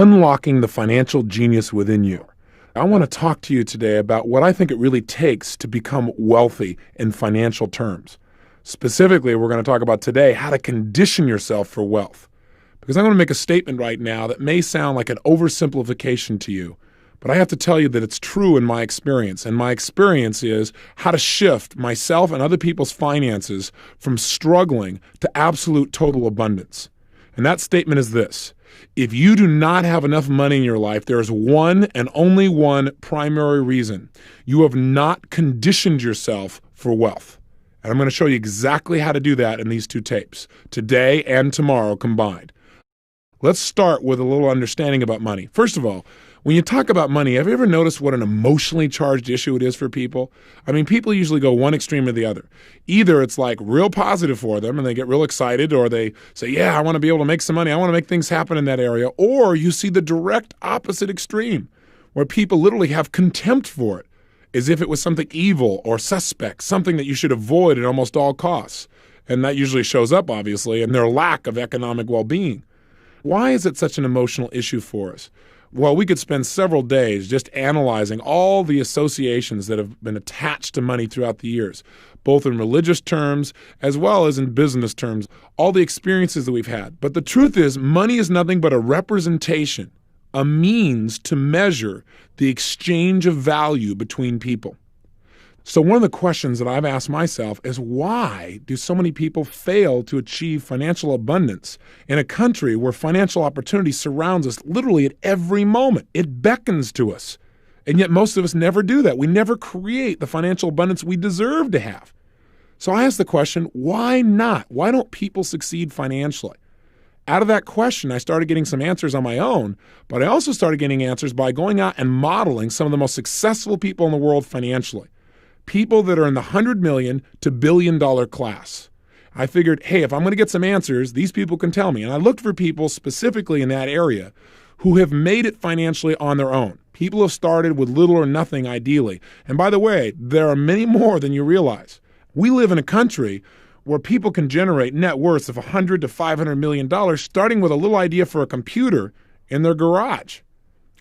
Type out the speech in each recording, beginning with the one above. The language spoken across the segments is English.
unlocking the financial genius within you. I want to talk to you today about what I think it really takes to become wealthy in financial terms. Specifically, we're going to talk about today how to condition yourself for wealth. Because I'm going to make a statement right now that may sound like an oversimplification to you, but I have to tell you that it's true in my experience. And my experience is how to shift myself and other people's finances from struggling to absolute total abundance. And that statement is this: if you do not have enough money in your life, there is one and only one primary reason. You have not conditioned yourself for wealth. And I'm going to show you exactly how to do that in these two tapes, today and tomorrow combined. Let's start with a little understanding about money. First of all, when you talk about money, have you ever noticed what an emotionally charged issue it is for people? I mean, people usually go one extreme or the other. Either it's like real positive for them and they get real excited, or they say, yeah, I want to be able to make some money. I want to make things happen in that area. Or you see the direct opposite extreme where people literally have contempt for it, as if it was something evil or suspect, something that you should avoid at almost all costs. And that usually shows up, obviously, in their lack of economic well-being. Why is it such an emotional issue for us? Well, we could spend several days just analyzing all the associations that have been attached to money throughout the years, both in religious terms as well as in business terms, all the experiences that we've had. But the truth is, money is nothing but a representation, a means to measure the exchange of value between people. So one of the questions that I've asked myself is, why do so many people fail to achieve financial abundance in a country where financial opportunity surrounds us literally at every moment? It beckons to us. And yet most of us never do that. We never create the financial abundance we deserve to have. So I asked the question, why not? Why don't people succeed financially? Out of that question, I started getting some answers on my own, but I also started getting answers by going out and modeling some of the most successful people in the world financially. People that are in the 100 million to $1 billion class. I figured, hey, if I'm going to get some answers, these people can tell me. And I looked for people specifically in that area who have made it financially on their own. People have started with little or nothing, ideally. And by the way, there are many more than you realize. We live in a country where people can generate net worths of $100 to $500 million, starting with a little idea for a computer in their garage.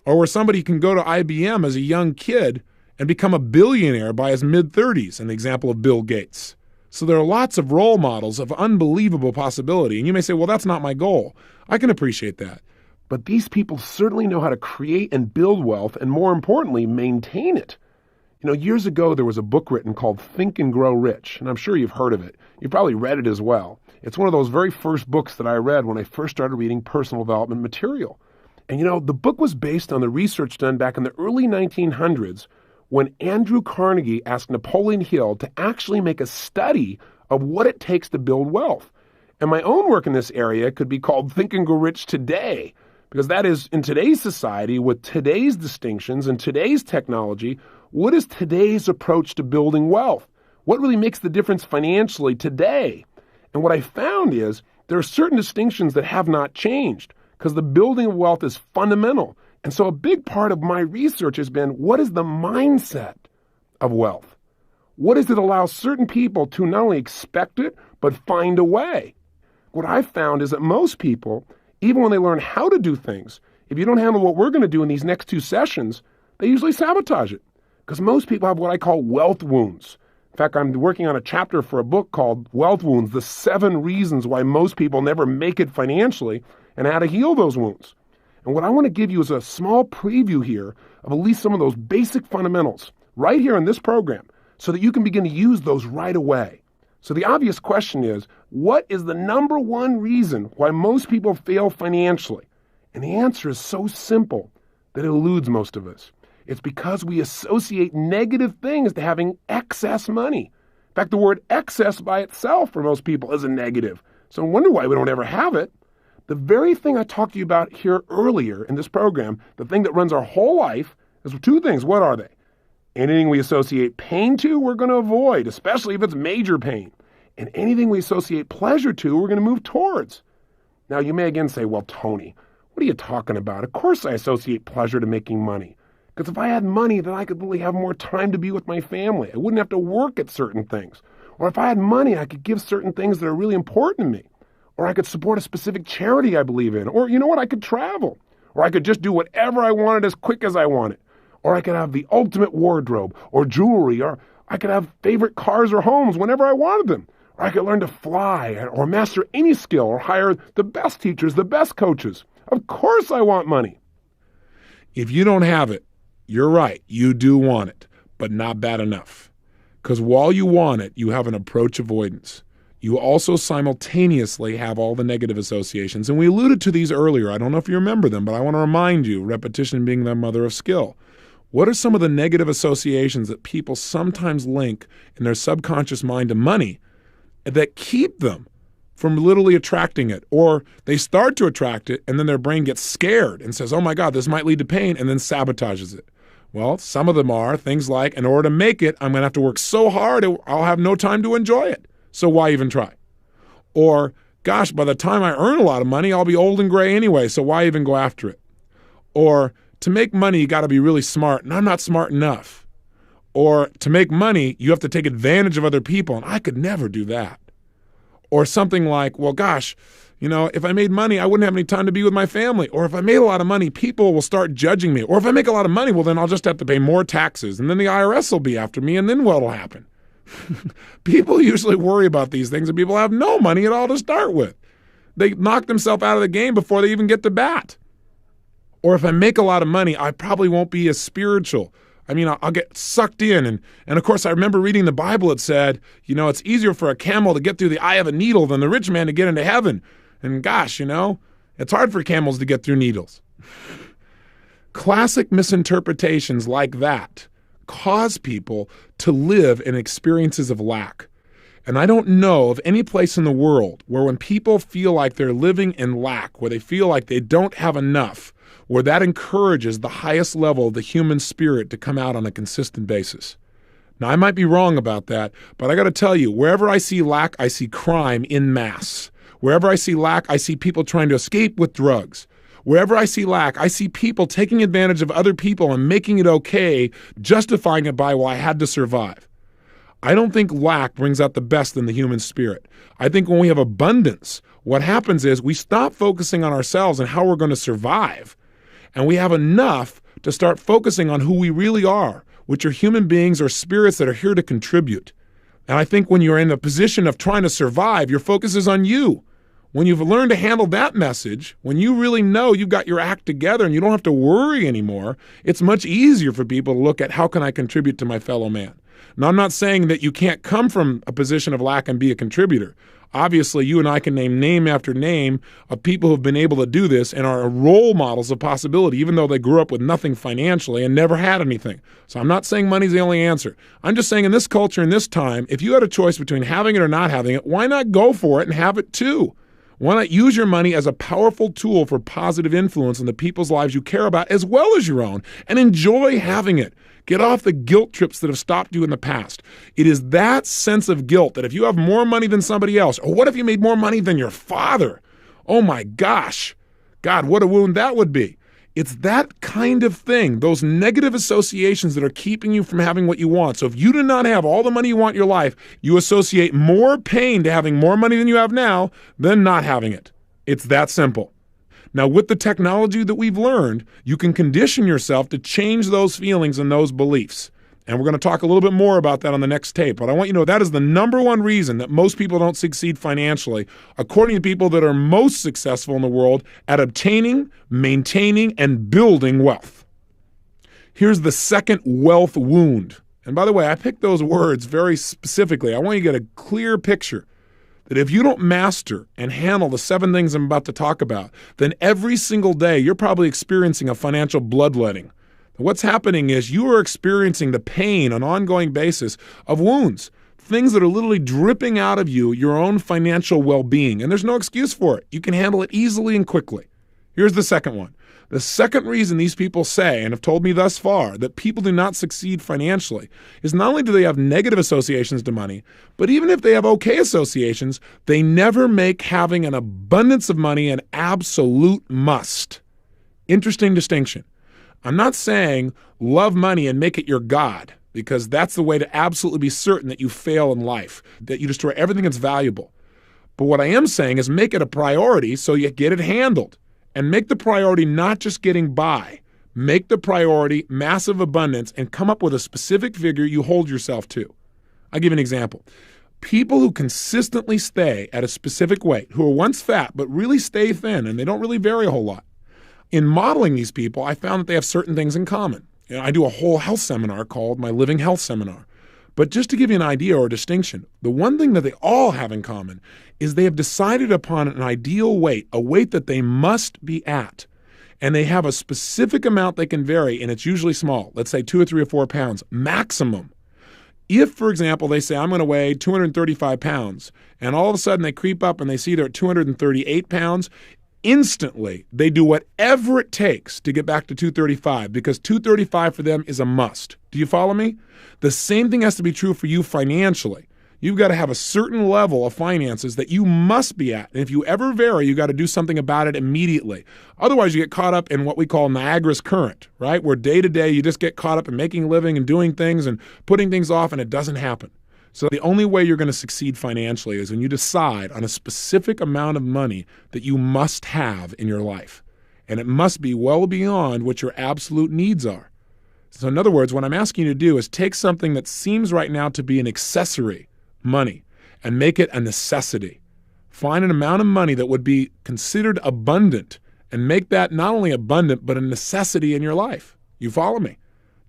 Or where somebody can go to IBM as a young kid and become a billionaire by his mid-30s, an example of Bill Gates. So there are lots of role models of unbelievable possibility. And you may say, well, that's not my goal. I can appreciate that. But these people certainly know how to create and build wealth, and more importantly, maintain it. You know, years ago, there was a book written called Think and Grow Rich, and I'm sure you've heard of it. You've probably read it as well. It's one of those very first books that I read when I first started reading personal development material. And you know, the book was based on the research done back in the early 1900s when Andrew Carnegie asked Napoleon Hill to actually make a study of what it takes to build wealth. And my own work in this area could be called Think and Grow Rich Today, because that is, in today's society, with today's distinctions and today's technology, what is today's approach to building wealth? What really makes the difference financially today? And what I found is there are certain distinctions that have not changed, because the building of wealth is fundamental. And so a big part of my research has been, what is the mindset of wealth? What does it allow certain people to not only expect it, but find a way? What I've found is that most people, even when they learn how to do things, if you don't handle what we're going to do in these next two sessions, they usually sabotage it. Because most people have what I call wealth wounds. In fact, I'm working on a chapter for a book called Wealth Wounds, the 7 reasons why most people never make it financially and how to heal those wounds. And what I want to give you is a small preview here of at least some of those basic fundamentals right here in this program so that you can begin to use those right away. So the obvious question is, what is the number one reason why most people fail financially? And the answer is so simple that it eludes most of us. It's because we associate negative things to having excess money. In fact, the word excess by itself for most people is a negative. So I wonder why we don't ever have it. The very thing I talked to you about here earlier in this program, the thing that runs our whole life, is 2 things. What are they? Anything we associate pain to, we're going to avoid, especially if it's major pain. And anything we associate pleasure to, we're going to move towards. Now, you may again say, well, Tony, what are you talking about? Of course I associate pleasure to making money. Because if I had money, then I could really have more time to be with my family. I wouldn't have to work at certain things. Or if I had money, I could give certain things that are really important to me. Or I could support a specific charity I believe in. Or, you know what, I could travel. Or I could just do whatever I wanted as quick as I wanted. Or I could have the ultimate wardrobe or jewelry, or I could have favorite cars or homes whenever I wanted them. Or I could learn to fly or master any skill or hire the best teachers, the best coaches. Of course I want money. If you don't have it, you're right. You do want it, but not bad enough. Because while you want it, you have an approach avoidance. You also simultaneously have all the negative associations. And we alluded to these earlier. I don't know if you remember them, but I want to remind you, repetition being the mother of skill. What are some of the negative associations that people sometimes link in their subconscious mind to money that keep them from literally attracting it? Or they start to attract it, and then their brain gets scared and says, oh my God, this might lead to pain, and then sabotages it. Well, some of them are things like, in order to make it, I'm going to have to work so hard, I'll have no time to enjoy it. So why even try? Or, gosh, by the time I earn a lot of money, I'll be old and gray anyway, so why even go after it? Or, to make money, you got to be really smart, and I'm not smart enough. Or, to make money, you have to take advantage of other people, and I could never do that. Or something like, well, gosh, if I made money, I wouldn't have any time to be with my family. Or if I made a lot of money, people will start judging me. Or if I make a lot of money, well, then I'll just have to pay more taxes, and then the IRS will be after me, and then what'll happen? People usually worry about these things, and people have no money at all to start with. They knock themselves out of the game before they even get to bat. Or if I make a lot of money, I probably won't be as spiritual. I'll get sucked in. And of course, I remember reading the Bible. It said, it's easier for a camel to get through the eye of a needle than the rich man to get into heaven. And gosh, it's hard for camels to get through needles. Classic misinterpretations like that cause people to live in experiences of lack. And I don't know of any place in the world where when people feel like they're living in lack, where they feel like they don't have enough, where that encourages the highest level of the human spirit to come out on a consistent basis. Now, I might be wrong about that, but I got to tell you, wherever I see lack, I see crime in mass. Wherever I see lack, I see people trying to escape with drugs. Wherever I see lack, I see people taking advantage of other people and making it okay, justifying it by, well, I had to survive. I don't think lack brings out the best in the human spirit. I think when we have abundance, what happens is we stop focusing on ourselves and how we're going to survive. And we have enough to start focusing on who we really are, which are human beings or spirits that are here to contribute. And I think when you're in a position of trying to survive, your focus is on you. When you've learned to handle that message, when you really know you've got your act together and you don't have to worry anymore, it's much easier for people to look at how can I contribute to my fellow man. Now, I'm not saying that you can't come from a position of lack and be a contributor. Obviously, you and I can name after name of people who have been able to do this and are role models of possibility, even though they grew up with nothing financially and never had anything. So I'm not saying money's the only answer. I'm just saying in this culture, in this time, if you had a choice between having it or not having it, why not go for it and have it too? Why not use your money as a powerful tool for positive influence in the people's lives you care about as well as your own, and enjoy having it? Get off the guilt trips that have stopped you in the past. It is that sense of guilt that if you have more money than somebody else, or what if you made more money than your father? Oh my gosh. God, what a wound that would be. It's that kind of thing, those negative associations that are keeping you from having what you want. So if you do not have all the money you want in your life, you associate more pain to having more money than you have now than not having it. It's that simple. Now, with the technology that we've learned, you can condition yourself to change those feelings and those beliefs. And we're going to talk a little bit more about that on the next tape. But I want you to know that is the number one reason that most people don't succeed financially, according to people that are most successful in the world at obtaining, maintaining, and building wealth. Here's the second wealth wound. And by the way, I picked those words very specifically. I want you to get a clear picture that if you don't master and handle the 7 things I'm about to talk about, then every single day you're probably experiencing a financial bloodletting. What's happening is you are experiencing the pain on an ongoing basis of wounds, things that are literally dripping out of you, your own financial well-being, and there's no excuse for it. You can handle it easily and quickly. Here's the second one. The second reason these people say, and have told me thus far, that people do not succeed financially is not only do they have negative associations to money, but even if they have okay associations, they never make having an abundance of money an absolute must. Interesting distinction. I'm not saying love money and make it your God, because that's the way to absolutely be certain that you fail in life, that you destroy everything that's valuable. But what I am saying is make it a priority so you get it handled. and make the priority not just getting by. Make the priority massive abundance and come up with a specific figure you hold yourself to. I'll give you an example. People who consistently stay at a specific weight, who are once fat but really stay thin and they don't really vary a whole lot. In modeling these people, I found that they have certain things in common. I do a whole health seminar called my Living Health Seminar. But just to give you an idea or a distinction, the one thing that they all have in common is they have decided upon an ideal weight, a weight that they must be at. And they have a specific amount they can vary, and it's usually small. Let's say 2 or 3 or 4 pounds, maximum. If, for example, they say, I'm going to weigh 235 pounds, and all of a sudden they creep up and they see they're at 238 pounds, instantly they do whatever it takes to get back to 235 because 235 for them is a must. Do you follow me? The same thing has to be true for you financially. You've got to have a certain level of finances that you must be at. And if you ever vary, you got to do something about it immediately. Otherwise, you get caught up in what we call Niagara's current, right? Where day to day, you just get caught up in making a living and doing things and putting things off, and it doesn't happen. So the only way you're going to succeed financially is when you decide on a specific amount of money that you must have in your life. And it must be well beyond what your absolute needs are. So in other words, what I'm asking you to do is take something that seems right now to be an accessory, money, and make it a necessity. Find an amount of money that would be considered abundant and make that not only abundant, but a necessity in your life. You follow me?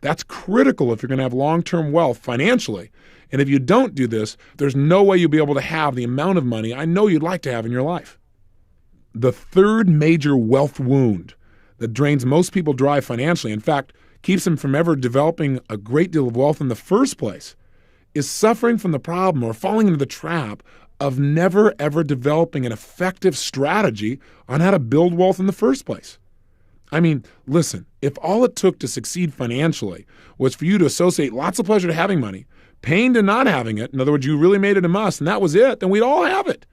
That's critical if you're going to have long-term wealth financially. And if you don't do this, there's no way you'll be able to have the amount of money I know you'd like to have in your life. The third major wealth wound that drains most people dry financially, in fact, keeps them from ever developing a great deal of wealth in the first place, is suffering from the problem or falling into the trap of never ever developing an effective strategy on how to build wealth in the first place. I mean, listen, if all it took to succeed financially was for you to associate lots of pleasure to having money, pain to not having it, in other words, you really made it a must, and that was it, then we'd all have it.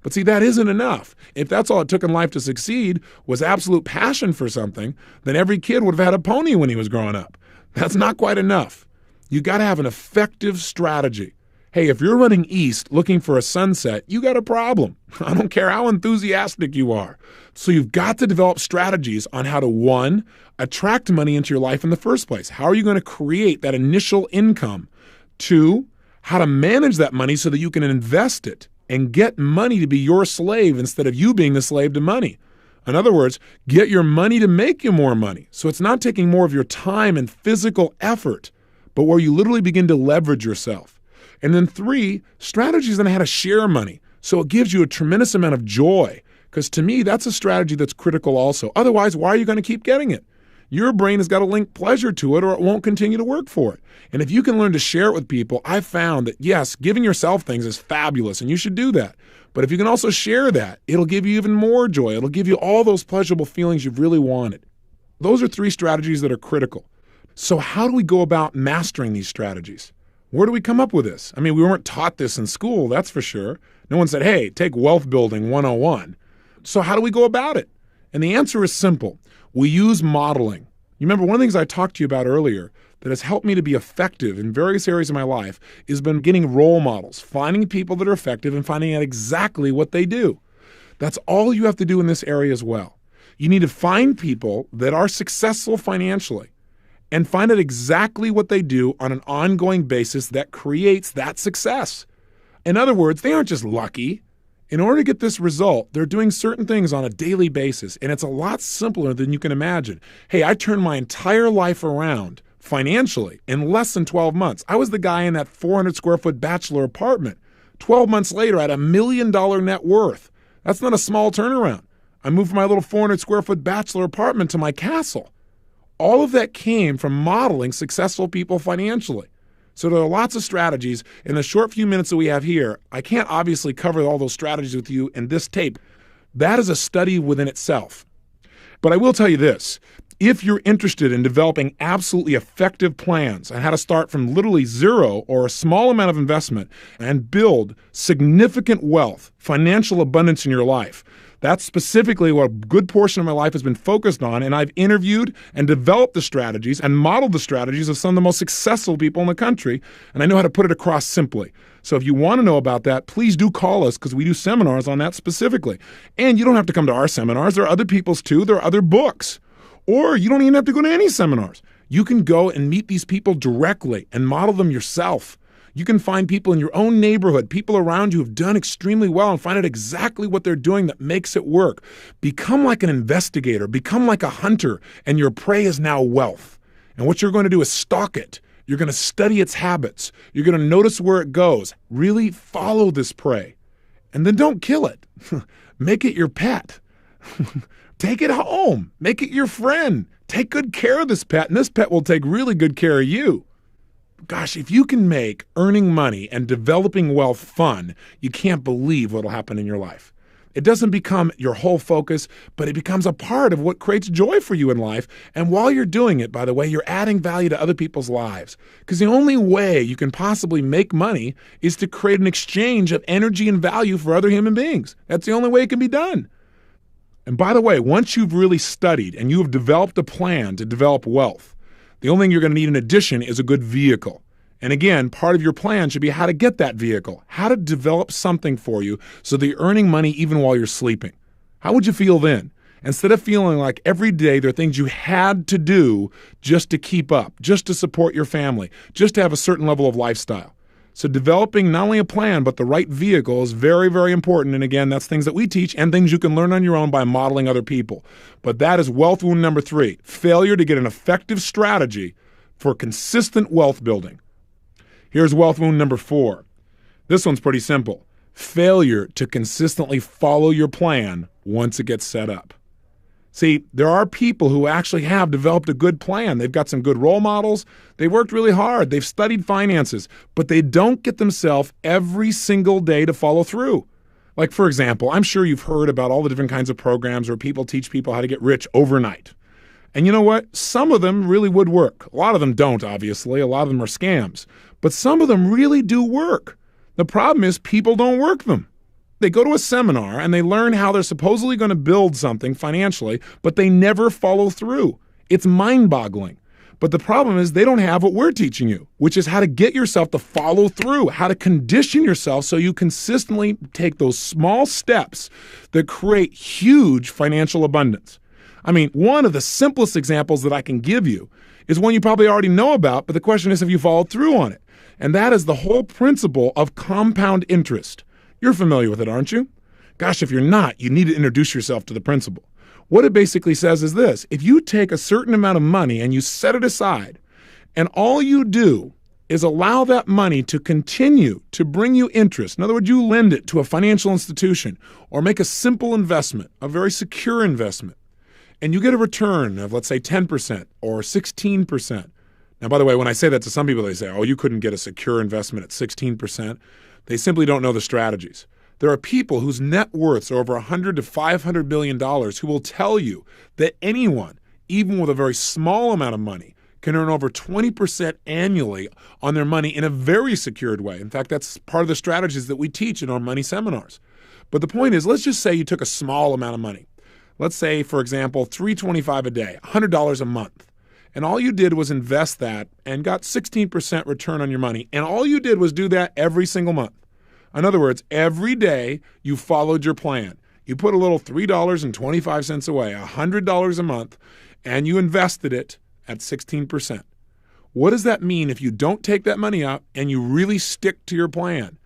But see, that isn't enough. If that's all it took in life to succeed was absolute passion for something, then every kid would have had a pony when he was growing up. That's not quite enough. You got to have an effective strategy. Hey, if you're running east looking for a sunset, you got a problem. I don't care how enthusiastic you are. So you've got to develop strategies on how to, 1, attract money into your life in the first place. How are you going to create that initial income? 2, how to manage that money so that you can invest it and get money to be your slave instead of you being the slave to money. In other words, get your money to make you more money. So it's not taking more of your time and physical effort, but where you literally begin to leverage yourself. And then 3, strategies on how to share money. So it gives you a tremendous amount of joy. Because to me, that's a strategy that's critical also. Otherwise, why are you going to keep getting it? Your brain has got to link pleasure to it or it won't continue to work for it. And if you can learn to share it with people, I've found that, yes, giving yourself things is fabulous and you should do that. But if you can also share that, it'll give you even more joy. It'll give you all those pleasurable feelings you've really wanted. Those are 3 strategies that are critical. So how do we go about mastering these strategies? Where do we come up with this? I mean, we weren't taught this in school, that's for sure. No one said, hey, take Wealth Building 101. So how do we go about it? And the answer is simple. We use modeling. You remember one of the things I talked to you about earlier that has helped me to be effective in various areas of my life has been getting role models, finding people that are effective and finding out exactly what they do. That's all you have to do in this area as well. You need to find people that are successful financially and find out exactly what they do on an ongoing basis that creates that success. In other words, they aren't just lucky. In order to get this result, they're doing certain things on a daily basis, and it's a lot simpler than you can imagine. Hey, I turned my entire life around financially in less than 12 months. I was the guy in that 400 square foot bachelor apartment. 12 months later, I had $1 million net worth. That's not a small turnaround. I moved from my little 400 square foot bachelor apartment to my castle. All of that came from modeling successful people financially. So there are lots of strategies. In the short few minutes that we have here, I can't obviously cover all those strategies with you in this tape. That is a study within itself. But I will tell you this. If you're interested in developing absolutely effective plans on how to start from literally zero or a small amount of investment and build significant wealth, financial abundance in your life, that's specifically what a good portion of my life has been focused on, and I've interviewed and developed the strategies and modeled the strategies of some of the most successful people in the country, and I know how to put it across simply. So if you want to know about that, please do call us because we do seminars on that specifically. And you don't have to come to our seminars. There are other people's too. There are other books. Or you don't even have to go to any seminars. You can go and meet these people directly and model them yourself. You can find people in your own neighborhood, people around you who've done extremely well, and find out exactly what they're doing that makes it work. Become like an investigator, become like a hunter, and your prey is now wealth. And what you're going to do is stalk it. You're going to study its habits. You're going to notice where it goes. Really follow this prey. And then don't kill it. Make it your pet. Take it home. Make it your friend. Take good care of this pet, and this pet will take really good care of you. Gosh, if you can make earning money and developing wealth fun, you can't believe what'll happen in your life. It doesn't become your whole focus, but it becomes a part of what creates joy for you in life. And while you're doing it, by the way, you're adding value to other people's lives. Because the only way you can possibly make money is to create an exchange of energy and value for other human beings. That's the only way it can be done. And by the way, once you've really studied and you have developed a plan to develop wealth, the only thing you're going to need in addition is a good vehicle. And again, part of your plan should be how to get that vehicle, how to develop something for you so that you're earning money even while you're sleeping. How would you feel then? Instead of feeling like every day there are things you had to do just to keep up, just to support your family, just to have a certain level of lifestyle. So developing not only a plan, but the right vehicle is very, very important. And again, that's things that we teach and things you can learn on your own by modeling other people. But that is wealth wound number 3, failure to get an effective strategy for consistent wealth building. Here's wealth wound number 4. This one's pretty simple. Failure to consistently follow your plan once it gets set up. See, there are people who actually have developed a good plan. They've got some good role models. They worked really hard. They've studied finances, but they don't get themselves every single day to follow through. Like, for example, I'm sure you've heard about all the different kinds of programs where people teach people how to get rich overnight. And you know what? Some of them really would work. A lot of them don't, obviously. A lot of them are scams. But some of them really do work. The problem is people don't work them. They go to a seminar and they learn how they're supposedly going to build something financially, but they never follow through. It's mind-boggling. But the problem is they don't have what we're teaching you, which is how to get yourself to follow through, how to condition yourself so you consistently take those small steps that create huge financial abundance. I mean, one of the simplest examples that I can give you is one you probably already know about, but the question is, have you followed through on it? And that is the whole principle of compound interest. You're familiar with it, aren't you? Gosh, if you're not, you need to introduce yourself to the principle. What it basically says is this: if you take a certain amount of money and you set it aside, and all you do is allow that money to continue to bring you interest, in other words, you lend it to a financial institution or make a simple investment, a very secure investment, and you get a return of, let's say, 10% or 16%. Now, by the way, when I say that to some people, they say, oh, you couldn't get a secure investment at 16%. They simply don't know the strategies. There are people whose net worths are over $100 to $500 million who will tell you that anyone, even with a very small amount of money, can earn over 20% annually on their money in a very secured way. In fact, that's part of the strategies that we teach in our money seminars. But the point is, let's just say you took a small amount of money. Let's say, for example, $325 a day, $100 a month. And all you did was invest that and got 16% return on your money. And all you did was do that every single month. In other words, every day you followed your plan. You put a little $3.25 away, $100 a month, and you invested it at 16%. What does that mean if you don't take that money out and you really stick to your plan?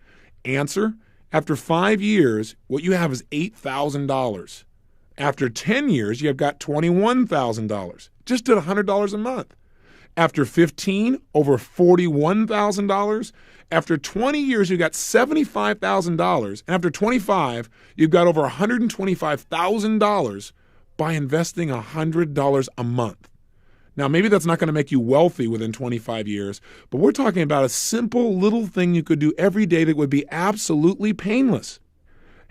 Answer: after 5 years, what you have is $8,000. After 10 years, you've got $21,000, just at $100 a month. After 15, over $41,000. After 20 years, you got $75,000. And after 25, you've got over $125,000 by investing $100 a month. Now, maybe that's not going to make you wealthy within 25 years, but we're talking about a simple little thing you could do every day that would be absolutely painless.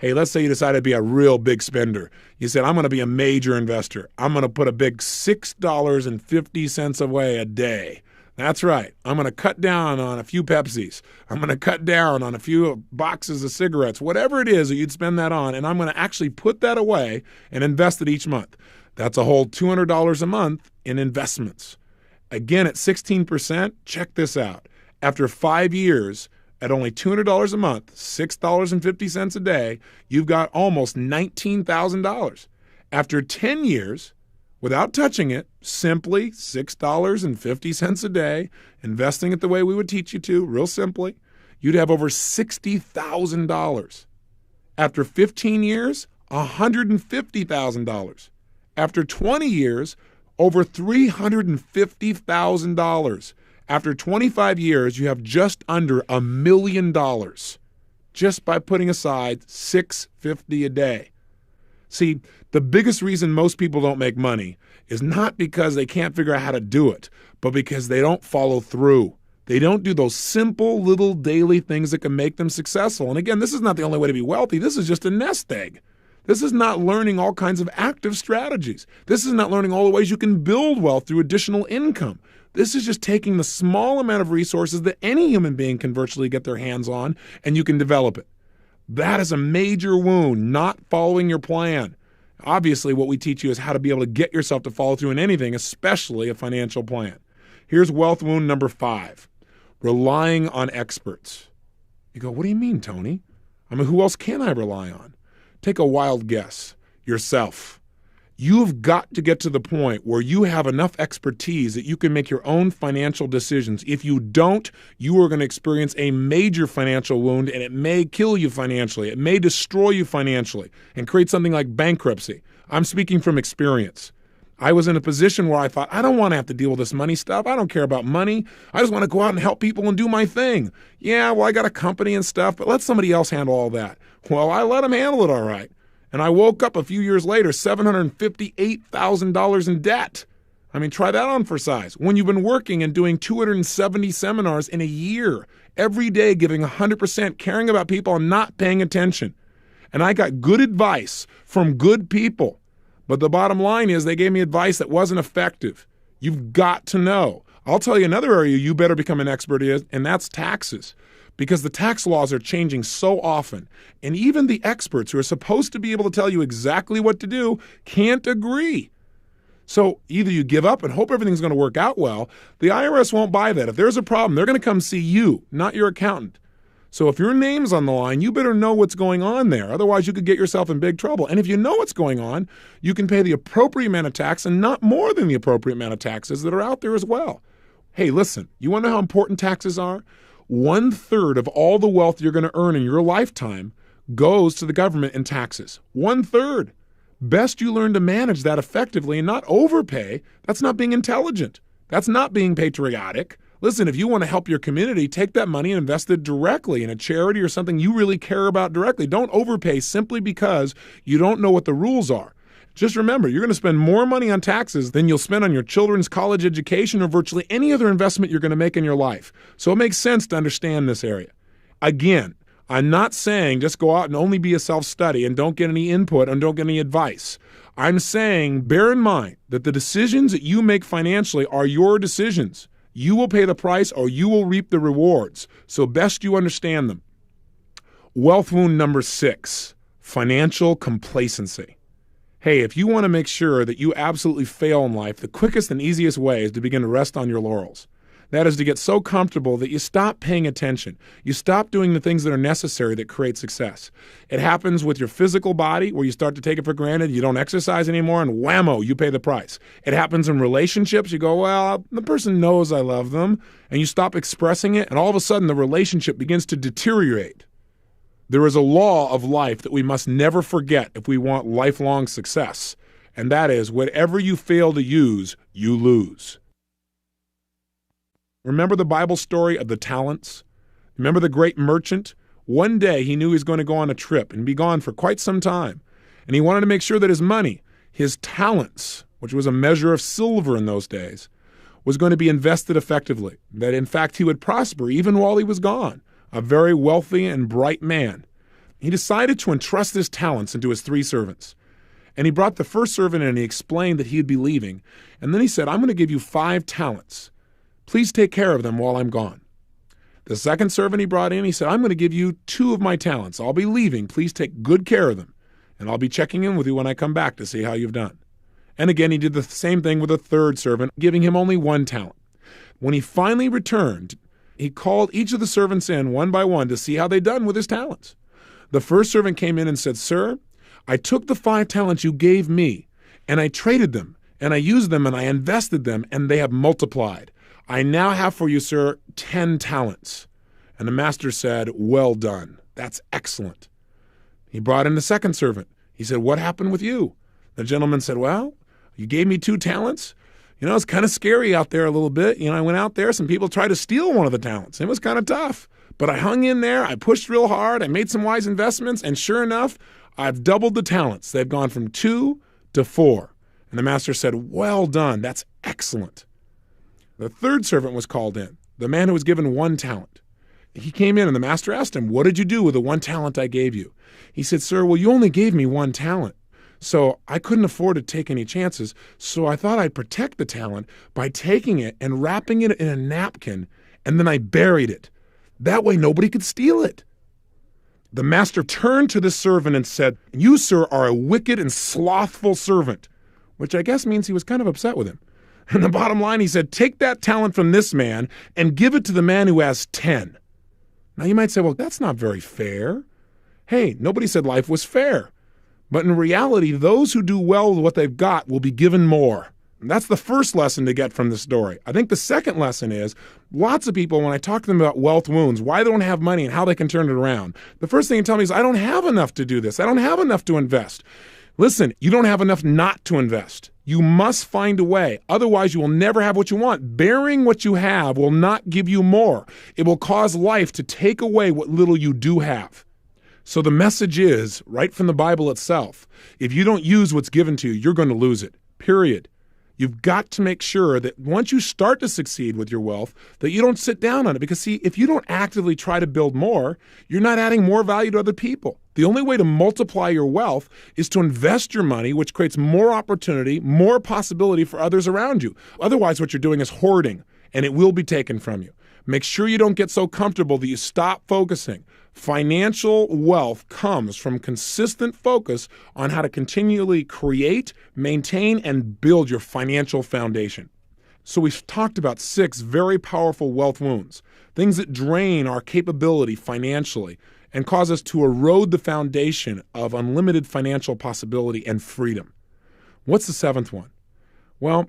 Hey, let's say you decided to be a real big spender. You said, I'm going to be a major investor. I'm going to put a big $6.50 away a day. That's right. I'm going to cut down on a few Pepsis. I'm going to cut down on a few boxes of cigarettes, whatever it is that you'd spend that on, and I'm going to actually put that away and invest it each month. That's a whole $200 a month in investments. Again, at 16%, check this out. After 5 years, at only $200 a month, $6.50 a day, you've got almost $19,000. After 10 years, without touching it, simply $6.50 a day, investing it the way we would teach you to, real simply, you'd have over $60,000. After 15 years, $150,000. After 20 years, over $350,000. After 25 years, you have just under $1 million just by putting aside $6.50 a day. See, the biggest reason most people don't make money is not because they can't figure out how to do it, but because they don't follow through. They don't do those simple little daily things that can make them successful. And again, this is not the only way to be wealthy. This is just a nest egg. This is not learning all kinds of active strategies. This is not learning all the ways you can build wealth through additional income. This is just taking the small amount of resources that any human being can virtually get their hands on, and you can develop it. That is a major wound, not following your plan. Obviously, what we teach you is how to be able to get yourself to follow through in anything, especially a financial plan. Here's wealth wound number 5, relying on experts. You go, what do you mean, Tony? I mean, who else can I rely on? Take a wild guess. Yourself. You've got to get to the point where you have enough expertise that you can make your own financial decisions. If you don't, you are going to experience a major financial wound, and it may kill you financially. It may destroy you financially and create something like bankruptcy. I'm speaking from experience. I was in a position where I thought, I don't want to have to deal with this money stuff. I don't care about money. I just want to go out and help people and do my thing. Yeah, well, I got a company and stuff, but let somebody else handle all that. Well, I let them handle it all right. And I woke up a few years later, $758,000 in debt. I mean, try that on for size. When you've been working and doing 270 seminars in a year, every day giving 100%, caring about people and not paying attention. And I got good advice from good people. But the bottom line is they gave me advice that wasn't effective. You've got to know. I'll tell you another area you better become an expert in, and that's taxes. Because the tax laws are changing so often, and even the experts who are supposed to be able to tell you exactly what to do can't agree. So either you give up and hope everything's going to work out well. The IRS won't buy that. If there's a problem, they're going to come see you, not your accountant. So if your name's on the line, you better know what's going on there. Otherwise, you could get yourself in big trouble. And if you know what's going on, you can pay the appropriate amount of tax and not more than the appropriate amount of taxes that are out there as well. Hey, listen, you want to know how important taxes are? 1/3 of all the wealth you're going to earn in your lifetime goes to the government in taxes. 1/3. Best you learn to manage that effectively and not overpay. That's not being intelligent. That's not being patriotic. Listen, if you want to help your community, take that money and invest it directly in a charity or something you really care about directly. Don't overpay simply because you don't know what the rules are. Just remember, you're going to spend more money on taxes than you'll spend on your children's college education or virtually any other investment you're going to make in your life. So it makes sense to understand this area. Again, I'm not saying just go out and only be a self-study and don't get any input and don't get any advice. I'm saying bear in mind that the decisions that you make financially are your decisions. You will pay the price or you will reap the rewards. So best you understand them. Wealth wound number 6, financial complacency. Hey, if you want to make sure that you absolutely fail in life, the quickest and easiest way is to begin to rest on your laurels. That is to get so comfortable that you stop paying attention. You stop doing the things that are necessary that create success. It happens with your physical body where you start to take it for granted. You don't exercise anymore and whammo, you pay the price. It happens in relationships. You go, well, the person knows I love them, and you stop expressing it, and all of a sudden the relationship begins to deteriorate. There is a law of life that we must never forget if we want lifelong success, and that is whatever you fail to use, you lose. Remember the Bible story of the talents? Remember the great merchant? One day he knew he was going to go on a trip and be gone for quite some time, and he wanted to make sure that his money, his talents, which was a measure of silver in those days, was going to be invested effectively, that in fact he would prosper even while he was gone. A very wealthy and bright man. He decided to entrust his talents into his 3 servants. And he brought the first servant in and he explained that he would be leaving. And then he said, I'm going to give you 5 talents. Please take care of them while I'm gone. The second servant he brought in, he said, I'm going to give you 2 of my talents. I'll be leaving. Please take good care of them. And I'll be checking in with you when I come back to see how you've done. And again, he did the same thing with a third servant, giving him only 1 talent. When he finally returned, he called each of the servants in one by one to see how they'd done with his talents. The first servant came in and said, Sir, I took the 5 talents you gave me, and I traded them, and I used them, and I invested them, and they have multiplied. I now have for you, sir, 10 talents. And the master said, Well done. That's excellent. He brought in the second servant. He said, What happened with you? The gentleman said, Well, you gave me 2 talents. It's kind of scary out there a little bit. I went out there, some people tried to steal one of the talents. It was kind of tough. But I hung in there, I pushed real hard, I made some wise investments, and sure enough, I've doubled the talents. They've gone from 2 to 4. And the master said, Well done, that's excellent. The third servant was called in, the man who was given 1 talent. He came in and the master asked him, What did you do with the 1 talent I gave you? He said, Sir, well, you only gave me 1 talent. So I couldn't afford to take any chances, so I thought I'd protect the talent by taking it and wrapping it in a napkin, and then I buried it. That way nobody could steal it. The master turned to the servant and said, You, sir, are a wicked and slothful servant, which I guess means he was kind of upset with him. And the bottom line, he said, Take that talent from this man and give it to the man who has 10. Now you might say, well, that's not very fair. Hey, nobody said life was fair. But in reality, those who do well with what they've got will be given more. And that's the first lesson to get from this story. I think the second lesson is lots of people, when I talk to them about wealth wounds, why they don't have money and how they can turn it around, the first thing they tell me is, I don't have enough to do this. I don't have enough to invest. Listen, you don't have enough not to invest. You must find a way. Otherwise, you will never have what you want. Bearing what you have will not give you more. It will cause life to take away what little you do have. So the message is, right from the Bible itself, if you don't use what's given to you, you're going to lose it, period. You've got to make sure that once you start to succeed with your wealth, that you don't sit down on it. Because see, if you don't actively try to build more, you're not adding more value to other people. The only way to multiply your wealth is to invest your money, which creates more opportunity, more possibility for others around you. Otherwise, what you're doing is hoarding, and it will be taken from you. Make sure you don't get so comfortable that you stop focusing. Financial wealth comes from consistent focus on how to continually create, maintain, and build your financial foundation. So we've talked about 6 very powerful wealth wounds, things that drain our capability financially and cause us to erode the foundation of unlimited financial possibility and freedom. What's the 7th one? Well,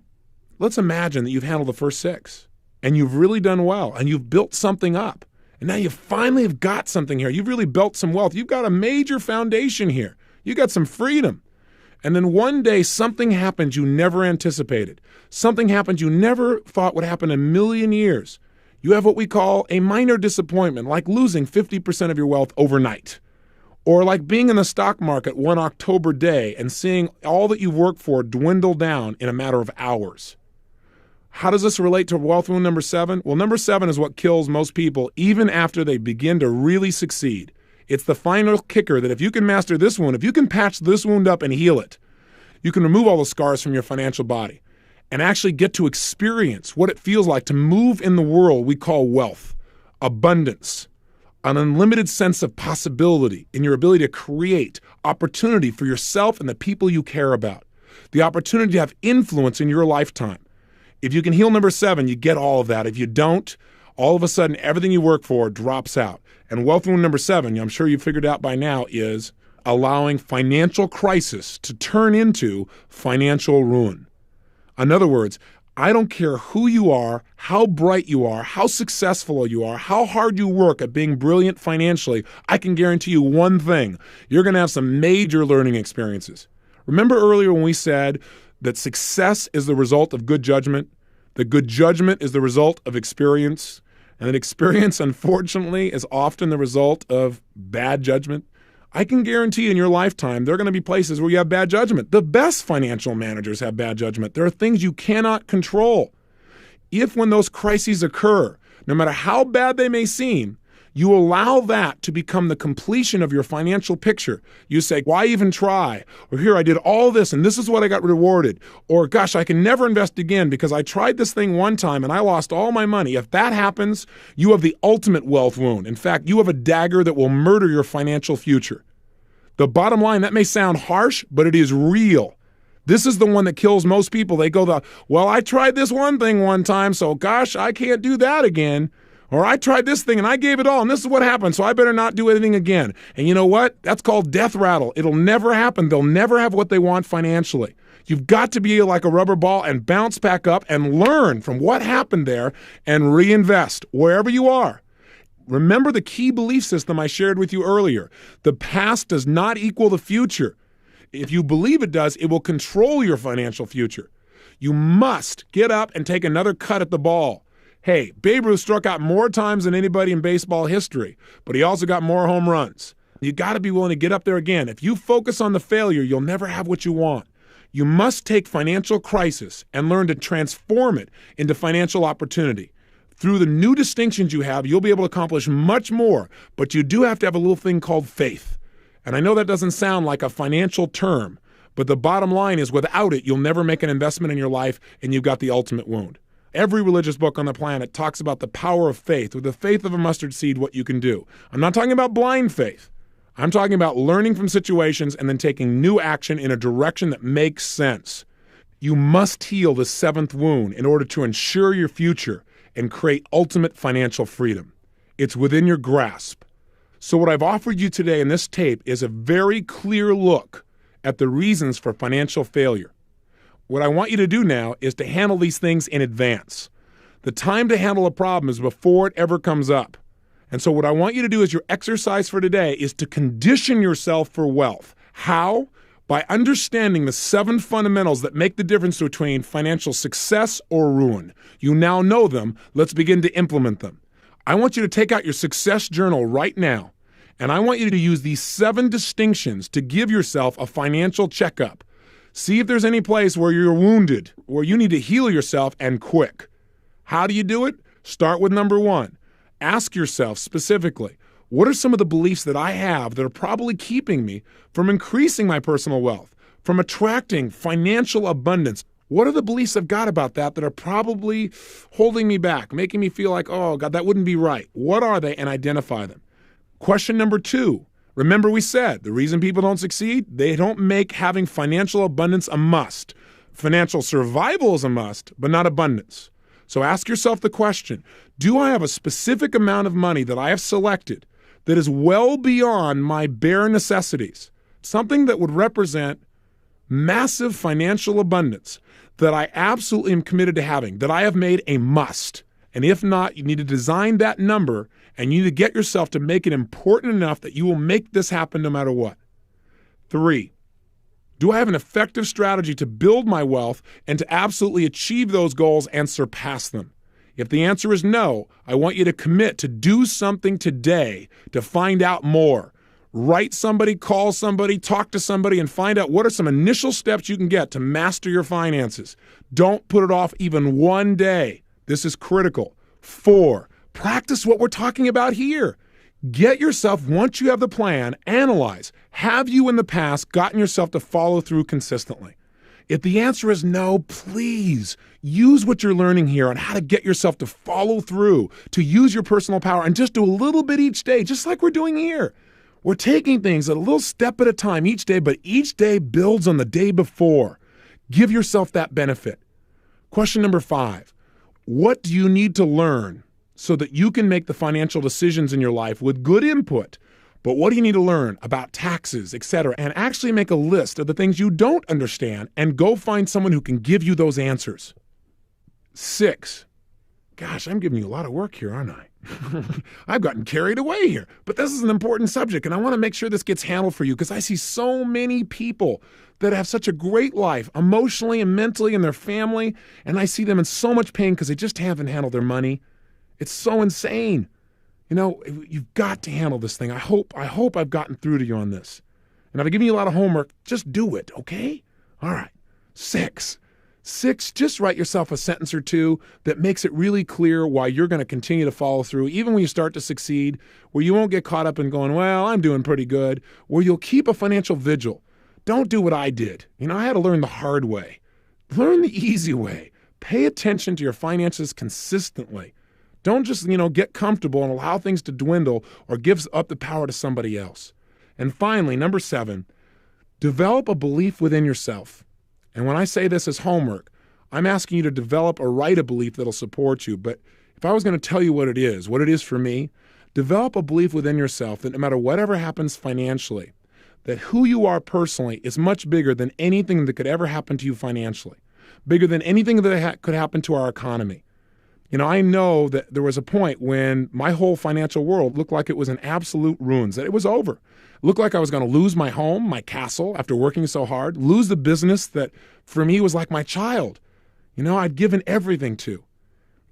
let's imagine that you've handled the first 6 and you've really done well and you've built something up. And now you finally have got something here. You've really built some wealth. You've got a major foundation here. You got some freedom. And then one day something happens you never anticipated. Something happens you never thought would happen in a million years. You have what we call a minor disappointment, like losing 50% of your wealth overnight. Or like being in the stock market one October day and seeing all that you've worked for dwindle down in a matter of hours. How does this relate to wealth wound number 7? Well, number 7 is what kills most people even after they begin to really succeed. It's the final kicker that if you can master this wound, if you can patch this wound up and heal it, you can remove all the scars from your financial body and actually get to experience what it feels like to move in the world we call wealth, abundance, an unlimited sense of possibility in your ability to create opportunity for yourself and the people you care about, the opportunity to have influence in your lifetime. If you can heal number 7, you get all of that. If you don't, all of a sudden, everything you work for drops out. And wealth wound number 7, I'm sure you figured out by now, is allowing financial crisis to turn into financial ruin. In other words, I don't care who you are, how bright you are, how successful you are, how hard you work at being brilliant financially, I can guarantee you one thing. You're going to have some major learning experiences. Remember earlier when we said that success is the result of good judgment, that good judgment is the result of experience, and that experience, unfortunately, is often the result of bad judgment? I can guarantee in your lifetime there are going to be places where you have bad judgment. The best financial managers have bad judgment. There are things you cannot control. If when those crises occur, no matter how bad they may seem, You allow that to become the completion of your financial picture. You say, why even try? Or here, I did all this and this is what I got rewarded. Or gosh, I can never invest again because I tried this thing one time and I lost all my money. If that happens, you have the ultimate wealth wound. In fact, you have a dagger that will murder your financial future. The bottom line, that may sound harsh, but it is real. This is the one that kills most people. They go, well, I tried this one thing one time, so gosh, I can't do that again. Or I tried this thing and I gave it all and this is what happened, so I better not do anything again. And you know what? That's called death rattle. It'll never happen. They'll never have what they want financially. You've got to be like a rubber ball and bounce back up and learn from what happened there and reinvest wherever you are. Remember the key belief system I shared with you earlier. The past does not equal the future. If you believe it does, it will control your financial future. You must get up and take another cut at the ball. Hey, Babe Ruth struck out more times than anybody in baseball history, but he also got more home runs. You got to be willing to get up there again. If you focus on the failure, you'll never have what you want. You must take financial crisis and learn to transform it into financial opportunity. Through the new distinctions you have, you'll be able to accomplish much more, but you do have to have a little thing called faith. And I know that doesn't sound like a financial term, but the bottom line is without it, you'll never make an investment in your life and you've got the ultimate wound. Every religious book on the planet talks about the power of faith. With the faith of a mustard seed, what you can do. I'm not talking about blind faith. I'm talking about learning from situations and then taking new action in a direction that makes sense. You must heal the seventh wound in order to ensure your future and create ultimate financial freedom. It's within your grasp. So what I've offered you today in this tape is a very clear look at the reasons for financial failure. What I want you to do now is to handle these things in advance. The time to handle a problem is before it ever comes up. And so what I want you to do as your exercise for today is to condition yourself for wealth. How? By understanding the 7 fundamentals that make the difference between financial success or ruin. You now know them. Let's begin to implement them. I want you to take out your success journal right now, and I want you to use these 7 distinctions to give yourself a financial checkup. See if there's any place where you're wounded, where you need to heal yourself and quick. How do you do it? Start with number 1. Ask yourself specifically, what are some of the beliefs that I have that are probably keeping me from increasing my personal wealth, from attracting financial abundance? What are the beliefs I've got about that are probably holding me back, making me feel like, oh, God, that wouldn't be right? What are they? And identify them. Question number 2. Remember we said the reason people don't succeed, they don't make having financial abundance a must. Financial survival is a must, but not abundance. So ask yourself the question, do I have a specific amount of money that I have selected that is well beyond my bare necessities? Something that would represent massive financial abundance that I absolutely am committed to having, that I have made a must. And if not, you need to design that number and you need to get yourself to make it important enough that you will make this happen no matter what. 3, do I have an effective strategy to build my wealth and to absolutely achieve those goals and surpass them? If the answer is no, I want you to commit to do something today to find out more. Write somebody, call somebody, talk to somebody, and find out what are some initial steps you can get to master your finances. Don't put it off even one day. This is critical. 4, practice what we're talking about here. Get yourself, once you have the plan, analyze. Have you in the past gotten yourself to follow through consistently? If the answer is no, please use what you're learning here on how to get yourself to follow through, to use your personal power, and just do a little bit each day, just like we're doing here. We're taking things a little step at a time each day, but each day builds on the day before. Give yourself that benefit. Question number 5, what do you need to learn so that you can make the financial decisions in your life with good input? But what do you need to learn about taxes, etc., and actually make a list of the things you don't understand and go find someone who can give you those answers. 6, gosh, I'm giving you a lot of work here, aren't I? I've gotten carried away here, but this is an important subject, and I want to make sure this gets handled for you because I see so many people that have such a great life emotionally and mentally in their family, and I see them in so much pain because they just haven't handled their money. It's so insane. You know, you've got to handle this thing. I hope I've gotten through to you on this. And if I've given you a lot of homework, just do it, okay? All right. 6, 6, just write yourself a sentence or two that makes it really clear why you're going to continue to follow through, even when you start to succeed, where you won't get caught up in going, well, I'm doing pretty good, where you'll keep a financial vigil. Don't do what I did. I had to learn the hard way. Learn the easy way. Pay attention to your finances consistently. Don't just, get comfortable and allow things to dwindle or give up the power to somebody else. And finally, number 7, develop a belief within yourself. And when I say this as homework, I'm asking you to develop or write a belief that'll support you. But if I was going to tell you what it is for me, develop a belief within yourself that no matter whatever happens financially, that who you are personally is much bigger than anything that could ever happen to you financially, bigger than anything that could happen to our economy. I know that there was a point when my whole financial world looked like it was in absolute ruins, that it was over. It looked like I was going to lose my home, my castle, after working so hard, lose the business that for me was like my child. I'd given everything to.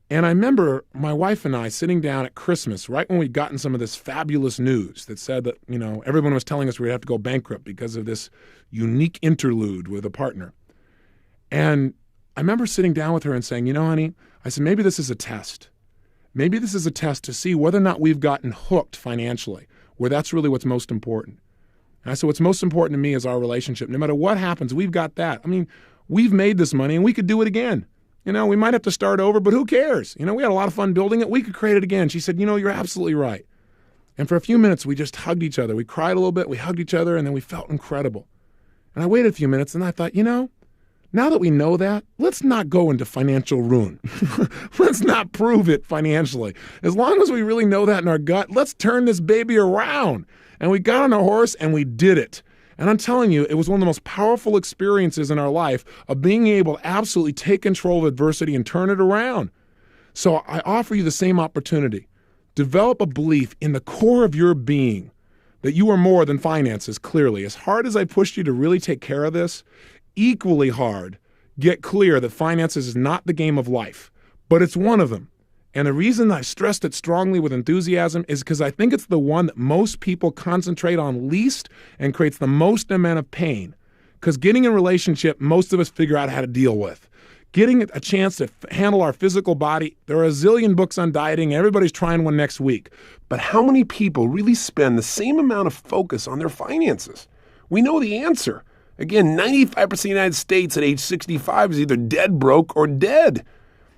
And I remember my wife and I sitting down at Christmas, right when we'd gotten some of this fabulous news that said that, everyone was telling us we'd have to go bankrupt because of this unique interlude with a partner. And I remember sitting down with her and saying, honey, I said, maybe this is a test. Maybe this is a test to see whether or not we've gotten hooked financially, where that's really what's most important. And I said, what's most important to me is our relationship. No matter what happens, we've got that. We've made this money and we could do it again. We might have to start over, but who cares? We had a lot of fun building it. We could create it again. She said, you're absolutely right. And for a few minutes, we just hugged each other. We cried a little bit, we hugged each other, and then we felt incredible. And I waited a few minutes and I thought, now that we know that, let's not go into financial ruin. Let's not prove it financially. As long as we really know that in our gut, let's turn this baby around. And we got on a horse and we did it. And I'm telling you, it was one of the most powerful experiences in our life of being able to absolutely take control of adversity and turn it around. So I offer you the same opportunity. Develop a belief in the core of your being that you are more than finances, clearly. As hard as I pushed you to really take care of this, equally hard, get clear that finances is not the game of life, but it's one of them. And the reason I stressed it strongly with enthusiasm is because I think it's the one that most people concentrate on least and creates the most amount of pain. Because getting in a relationship, most of us figure out how to deal with. Getting a chance to handle our physical body, there are a zillion books on dieting, everybody's trying one next week. But how many people really spend the same amount of focus on their finances? We know the answer. Again, 95% of the United States at age 65 is either dead broke or dead.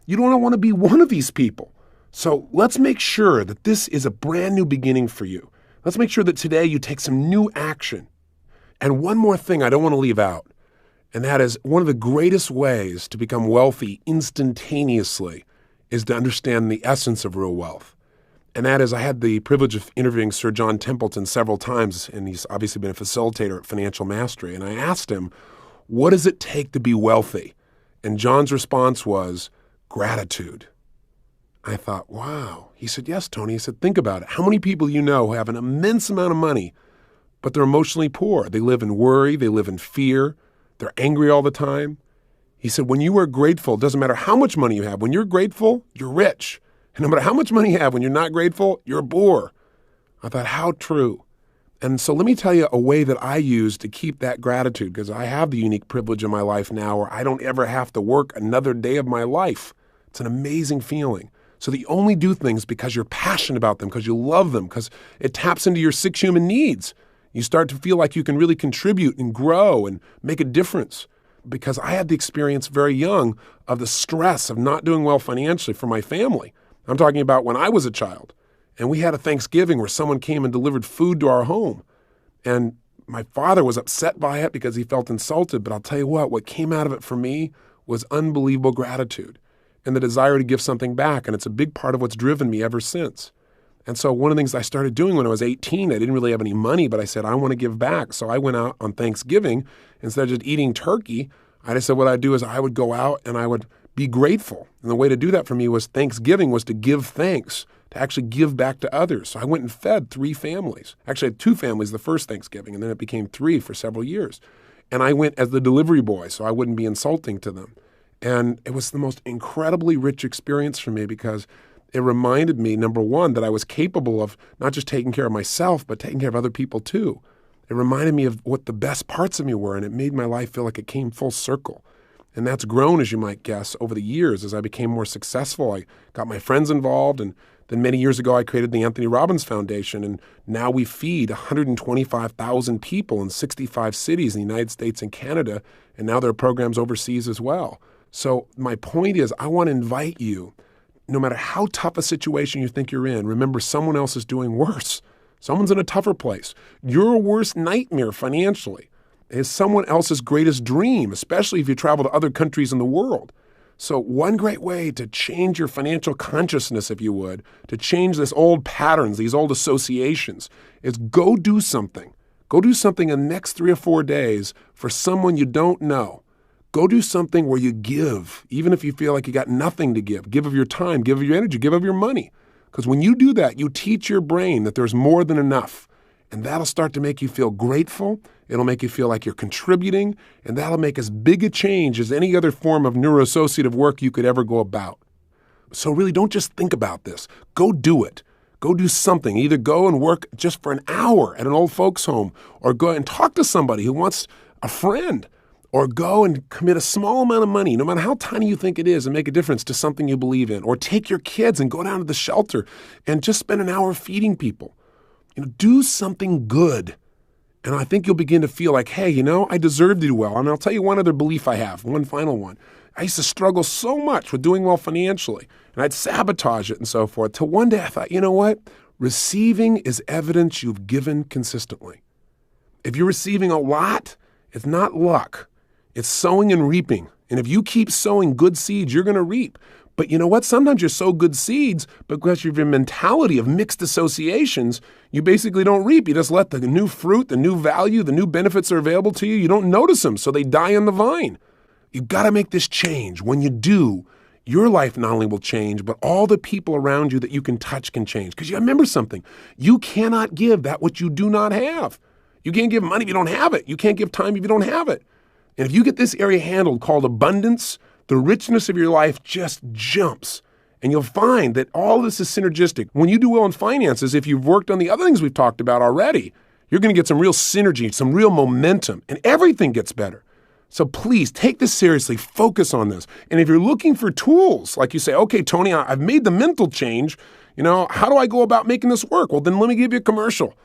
You don't want to be one of these people. So let's make sure that this is a brand new beginning for you. Let's make sure that today you take some new action. And one more thing I don't want to leave out, and that is one of the greatest ways to become wealthy instantaneously is to understand the essence of real wealth. And that is, I had the privilege of interviewing Sir John Templeton several times, and he's obviously been a facilitator at Financial Mastery. And I asked him, what does it take to be wealthy? And John's response was, gratitude. I thought, wow. He said, yes, Tony. He said, think about it. How many people you know who have an immense amount of money, but they're emotionally poor? They live in worry. They live in fear. They're angry all the time. He said, when you are grateful, it doesn't matter how much money you have. When you're grateful, you're rich. And no matter how much money you have, when you're not grateful, you're poor. I thought, how true. And so let me tell you a way that I use to keep that gratitude, because I have the unique privilege in my life now where I don't ever have to work another day of my life. It's an amazing feeling. So that you only do things because you're passionate about them, because you love them, because it taps into your 6 human needs. You start to feel like you can really contribute and grow and make a difference. Because I had the experience very young of the stress of not doing well financially for my family. I'm talking about when I was a child. And we had a Thanksgiving where someone came and delivered food to our home. And my father was upset by it because he felt insulted. But I'll tell you what came out of it for me was unbelievable gratitude and the desire to give something back. And it's a big part of what's driven me ever since. And so one of the things I started doing when I was 18, I didn't really have any money, but I said, I want to give back. So I went out on Thanksgiving. Instead of just eating turkey, I just said what I'd do is I would go out and I would be grateful. And the way to do that for me was Thanksgiving was to give thanks, to actually give back to others. So I went and fed 3 families. Actually, I had 2 families the first Thanksgiving, and then it became 3 for several years. And I went as the delivery boy, so I wouldn't be insulting to them. And it was the most incredibly rich experience for me because it reminded me, number one, that I was capable of not just taking care of myself, but taking care of other people too. It reminded me of what the best parts of me were, and it made my life feel like it came full circle. And that's grown, as you might guess, over the years. As I became more successful, I got my friends involved. And then many years ago, I created the Anthony Robbins Foundation. And now we feed 125,000 people in 65 cities in the United States and Canada. And now there are programs overseas as well. So my point is, I want to invite you, no matter how tough a situation you think you're in, remember someone else is doing worse. Someone's in a tougher place. Your worst nightmare financially is someone else's greatest dream, especially if you travel to other countries in the world. So one great way to change your financial consciousness, if you would, to change these old patterns, these old associations, is go do something. Go do something in the next 3 or 4 days for someone you don't know. Go do something where you give, even if you feel like you got nothing to give. Give of your time, give of your energy, give of your money. Because when you do that, you teach your brain that there's more than enough. And that'll start to make you feel grateful. It'll make you feel like you're contributing. And that'll make as big a change as any other form of neuroassociative work you could ever go about. So really, don't just think about this. Go do it. Go do something. Either go and work just for an hour at an old folks' home, or go and talk to somebody who wants a friend, or go and commit a small amount of money, no matter how tiny you think it is, and make a difference to something you believe in. Or take your kids and go down to the shelter and just spend an hour feeding people. Do something good. And I think you'll begin to feel like, hey, I deserve to do well. And I'll tell you one other belief I have, one final one. I used to struggle so much with doing well financially, and I'd sabotage it and so forth, till one day I thought, you know what? Receiving is evidence you've given consistently. If you're receiving a lot, it's not luck. It's sowing and reaping. And if you keep sowing good seeds, you're going to reap. But you know what? Sometimes you sow good seeds, but because of your mentality of mixed associations, you basically don't reap. You just let the new fruit, the new value, the new benefits that are available to you, you don't notice them, so they die on the vine. You've got to make this change. When you do, your life not only will change, but all the people around you that you can touch can change. Because you remember something. You cannot give that which you do not have. You can't give money if you don't have it. You can't give time if you don't have it. And if you get this area handled, called abundance, the richness of your life just jumps. And you'll find that all this is synergistic. When you do well in finances, if you've worked on the other things we've talked about already, you're going to get some real synergy, some real momentum, and everything gets better. So please take this seriously. Focus on this. And if you're looking for tools, like you say, okay, Tony, I've made the mental change. How do I go about making this work? Well, then let me give you a commercial.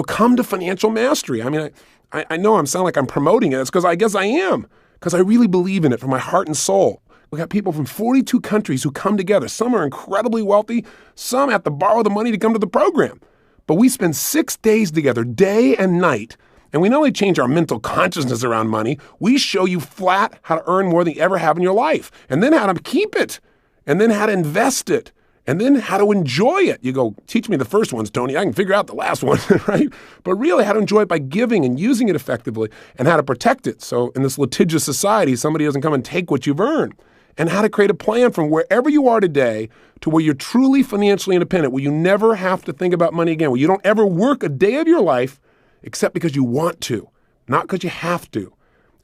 Come to Financial Mastery. I know I sound like I'm promoting it. It's because I guess I am, because I really believe in it from my heart and soul. We got people from 42 countries who come together. Some are incredibly wealthy. Some have to borrow the money to come to the program. But we spend 6 days together, day and night. And we not only change our mental consciousness around money, we show you flat how to earn more than you ever have in your life. And then how to keep it. And then how to invest it. And then how to enjoy it. You go, teach me the first ones, Tony. I can figure out the last one, right? But really how to enjoy it by giving and using it effectively, and how to protect it. So in this litigious society, somebody doesn't come and take what you've earned. And how to create a plan from wherever you are today to where you're truly financially independent, where you never have to think about money again, where you don't ever work a day of your life except because you want to, not because you have to.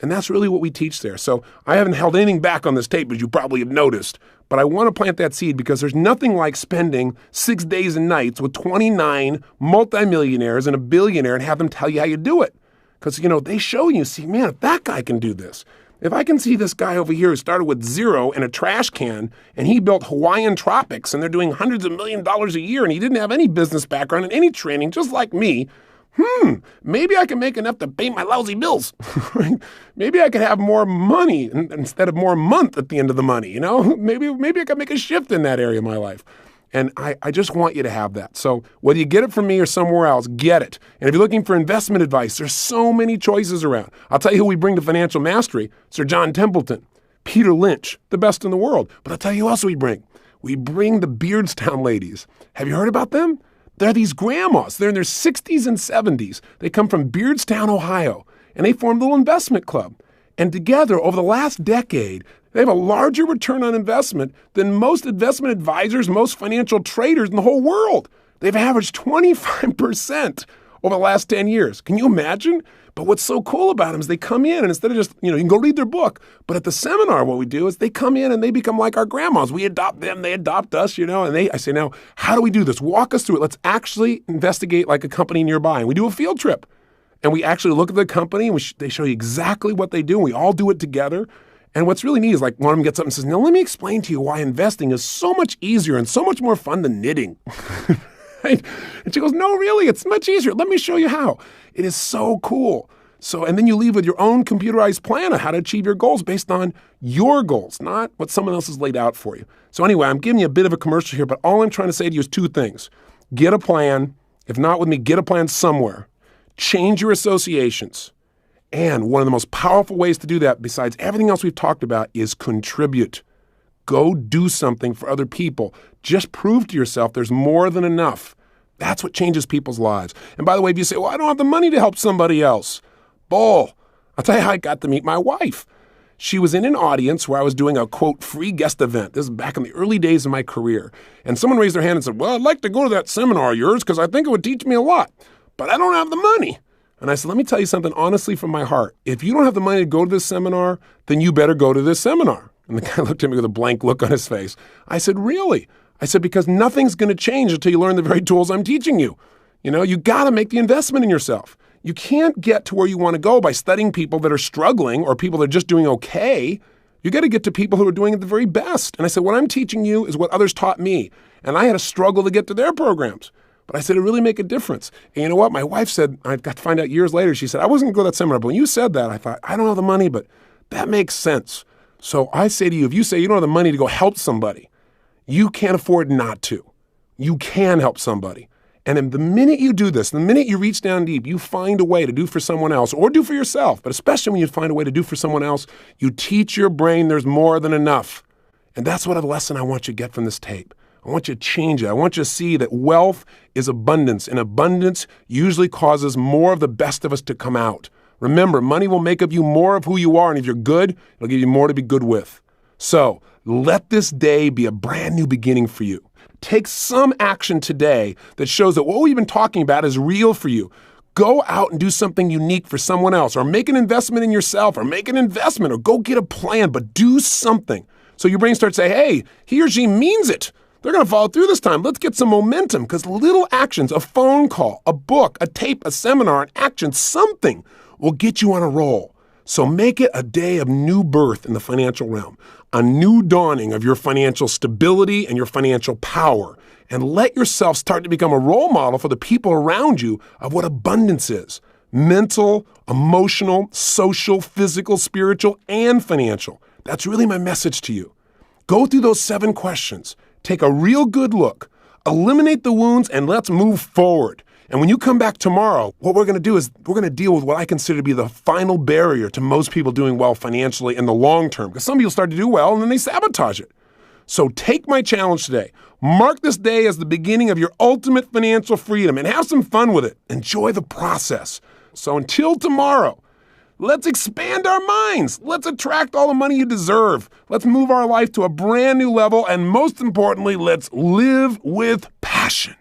And that's really what we teach there. So I haven't held anything back on this tape, as you probably have noticed. But I want to plant that seed because there's nothing like spending 6 days and nights with 29 multimillionaires and a billionaire and have them tell you how you do it. Because, they show you, see, man, if that guy can do this, if I can see this guy over here who started with zero in a trash can and he built Hawaiian Tropics and they're doing hundreds of $millions a year and he didn't have any business background and any training, just like me, maybe I can make enough to pay my lousy bills. Maybe I could have more money instead of more a month at the end of the money, Maybe I could make a shift in that area of my life. And I just want you to have that. So whether you get it from me or somewhere else, get it. And if you're looking for investment advice, there's so many choices around. I'll tell you who we bring to Financial Mastery. Sir John Templeton, Peter Lynch, the best in the world. But I'll tell you who else we bring. We bring the Beardstown ladies. Have you heard about them? They're these grandmas. They're in their 60s and 70s. They come from Beardstown, Ohio, and they formed a little investment club. And together, over the last decade, they have a larger return on investment than most investment advisors, most financial traders in the whole world. They've averaged 25% over the last 10 years. Can you imagine? But what's so cool about them is they come in and instead of just, you can go read their book, but at the seminar, what we do is they come in and they become like our grandmas. We adopt them, they adopt us, and I say, now, how do we do this? Walk us through it. Let's actually investigate like a company nearby. And we do a field trip. And we actually look at the company and they show you exactly what they do. And we all do it together. And what's really neat is like one of them gets up and says, now let me explain to you why investing is so much easier and so much more fun than knitting. Right? And she goes, no, really, it's much easier. Let me show you how. It is so cool. So, and then you leave with your own computerized plan of how to achieve your goals based on your goals, not what someone else has laid out for you. So anyway, I'm giving you a bit of a commercial here, but all I'm trying to say to you is two things. Get a plan. If not with me, get a plan somewhere. Change your associations. And one of the most powerful ways to do that, besides everything else we've talked about, is contribute. Go do something for other people. Just prove to yourself there's more than enough. That's what changes people's lives. And by the way, if you say, well, I don't have the money to help somebody else. Bull. I'll tell you how I got to meet my wife. She was in an audience where I was doing a, quote, free guest event. This is back in the early days of my career. And someone raised their hand and said, well, I'd like to go to that seminar of yours because I think it would teach me a lot, but I don't have the money. And I said, let me tell you something honestly from my heart. If you don't have the money to go to this seminar, then you better go to this seminar. And the guy looked at me with a blank look on his face. I said, really? I said, because nothing's going to change until you learn the very tools I'm teaching you. You know, you got to make the investment in yourself. You can't get to where you want to go by studying people that are struggling or people that are just doing okay. You got to get to people who are doing it the very best. And I said, what I'm teaching you is what others taught me. And I had a struggle to get to their programs. But I said, it really make a difference. And you know what? My wife said, I got to find out years later, she said, I wasn't going to go to that seminar. But when you said that, I thought, I don't have the money, but that makes sense. So I say to you, if you say you don't have the money to go help somebody, you can't afford not to. You can help somebody. And then the minute you do this, the minute you reach down deep, you find a way to do for someone else or do for yourself, but especially when you find a way to do for someone else, you teach your brain there's more than enough. And that's what a lesson I want you to get from this tape. I want you to change it. I want you to see that wealth is abundance, and abundance usually causes more of the best of us to come out. Remember, money will make of you more of who you are, and if you're good, it'll give you more to be good with. So let this day be a brand new beginning for you. Take some action today that shows that what we've been talking about is real for you. Go out and do something unique for someone else, or make an investment in yourself, or make an investment, or go get a plan, but do something. So your brain starts saying, hey, he or she means it. They're going to follow through this time. Let's get some momentum, because little actions, a phone call, a book, a tape, a seminar, an action, something will get you on a roll. So make it a day of new birth in the financial realm, a new dawning of your financial stability and your financial power, and let yourself start to become a role model for the people around you of what abundance is: mental, emotional, social, physical, spiritual, and financial. That's really my message to you. Go through those 7 questions. Take a real good look, eliminate the wounds, and let's move forward. And when you come back tomorrow, what we're going to do is we're going to deal with what I consider to be the final barrier to most people doing well financially in the long term. Because some people start to do well and then they sabotage it. So take my challenge today. Mark this day as the beginning of your ultimate financial freedom and have some fun with it. Enjoy the process. So until tomorrow, let's expand our minds. Let's attract all the money you deserve. Let's move our life to a brand new level. And most importantly, let's live with passion.